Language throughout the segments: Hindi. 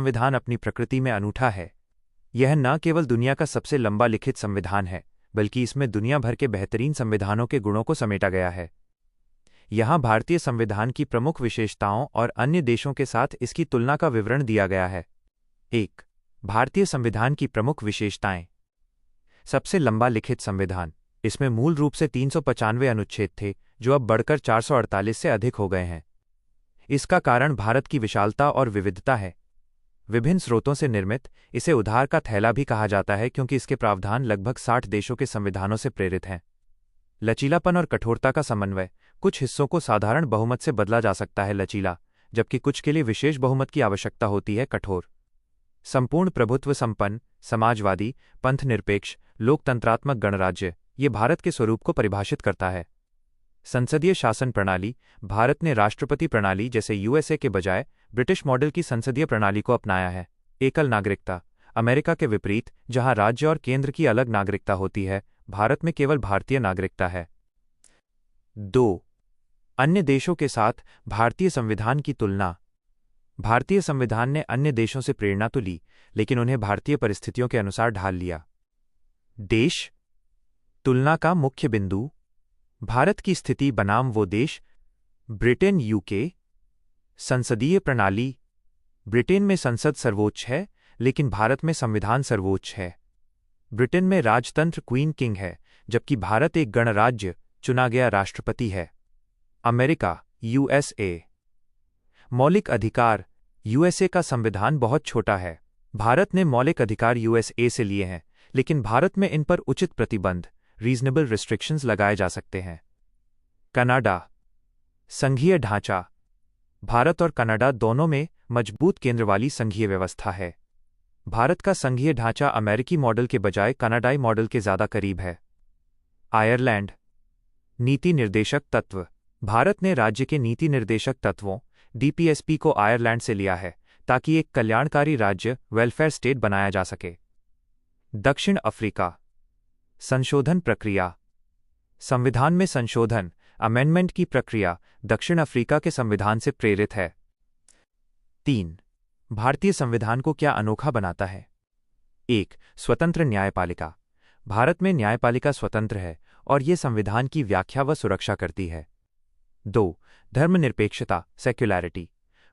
संविधान अपनी प्रकृति में अनूठा है। यह न केवल दुनिया का सबसे लंबा लिखित संविधान है, बल्कि इसमें दुनिया भर के बेहतरीन संविधानों के गुणों को समेटा गया है। यहाँ भारतीय संविधान की प्रमुख विशेषताओं और अन्य देशों के साथ इसकी तुलना का विवरण दिया गया है। 1. भारतीय संविधान की प्रमुख विशेषताएं। सबसे लंबा लिखित संविधान। इसमें मूल रूप से 395 अनुच्छेद थे, जो अब बढ़कर 448 से अधिक हो गए हैं। इसका कारण भारत की विशालता और विविधता है। विभिन्न स्रोतों से निर्मित, इसे उधार का थैला भी कहा जाता है क्योंकि इसके प्रावधान लगभग 60 देशों के संविधानों से प्रेरित हैं। लचीलापन और कठोरता का समन्वय। कुछ हिस्सों को साधारण बहुमत से बदला जा सकता है लचीला, जबकि कुछ के लिए विशेष बहुमत की आवश्यकता होती है कठोर। संपूर्ण प्रभुत्व संपन्न, समाजवादी, पंथनिरपेक्ष, लोकतंत्रात्मक गणराज्य, ये भारत के स्वरूप को परिभाषित करता है। संसदीय शासन प्रणाली। भारत ने राष्ट्रपति प्रणाली जैसे यूएसए के बजाय ब्रिटिश मॉडल की संसदीय प्रणाली को अपनाया है। एकल नागरिकता। अमेरिका के विपरीत, जहां राज्य और केंद्र की अलग नागरिकता होती है, भारत में केवल भारतीय नागरिकता है। 2. अन्य देशों के साथ भारतीय संविधान की तुलना। भारतीय संविधान ने अन्य देशों से प्रेरणा तो ली, लेकिन उन्हें भारतीय परिस्थितियों के अनुसार ढाल लिया। देश तुलना का मुख्य बिंदु। भारत की स्थिति बनाम वो देश। Britain UK. संसदीय प्रणाली। ब्रिटेन में संसद सर्वोच्च है, लेकिन भारत में संविधान सर्वोच्च है। ब्रिटेन में राजतंत्र क्वीन किंग है, जबकि भारत एक गणराज्य, चुना गया राष्ट्रपति है। America USA. मौलिक अधिकार। यूएसए का संविधान बहुत छोटा है। भारत ने मौलिक अधिकार यूएसए से लिए हैं, लेकिन भारत में इन पर उचित प्रतिबंध रीजनेबल रिस्ट्रिक्शंस लगाए जा सकते हैं। कनाडा। संघीय ढांचा। भारत और कनाडा दोनों में मजबूत केंद्र वाली संघीय व्यवस्था है। भारत का संघीय ढांचा अमेरिकी मॉडल के बजाय कनाडाई मॉडल के ज्यादा करीब है। आयरलैंड। नीति निर्देशक तत्व। भारत ने राज्य के नीति निर्देशक तत्वों डीपीएसपी को आयरलैंड से लिया है, ताकि एक कल्याणकारी राज्य वेलफेयर स्टेट बनाया जा सके। दक्षिण अफ्रीका। संशोधन प्रक्रिया। संविधान में संशोधन अमेंडमेंट की प्रक्रिया दक्षिण अफ्रीका के संविधान से प्रेरित है। 3. भारतीय संविधान को क्या अनोखा बनाता है। 1. स्वतंत्र न्यायपालिका। भारत में न्यायपालिका स्वतंत्र है और ये संविधान की व्याख्या व सुरक्षा करती है। 2. धर्मनिरपेक्षता सेक्युलैरिटी।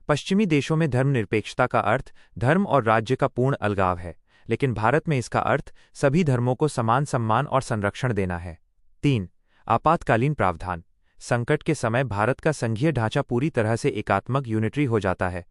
पश्चिमी देशों में धर्मनिरपेक्षता का अर्थ धर्म और राज्य का पूर्ण अलगाव है, लेकिन भारत में इसका अर्थ सभी धर्मों को समान सम्मान और संरक्षण देना है। 3. आपातकालीन प्रावधान। संकट के समय भारत का संघीय ढांचा पूरी तरह से एकात्मक यूनिटरी हो जाता है,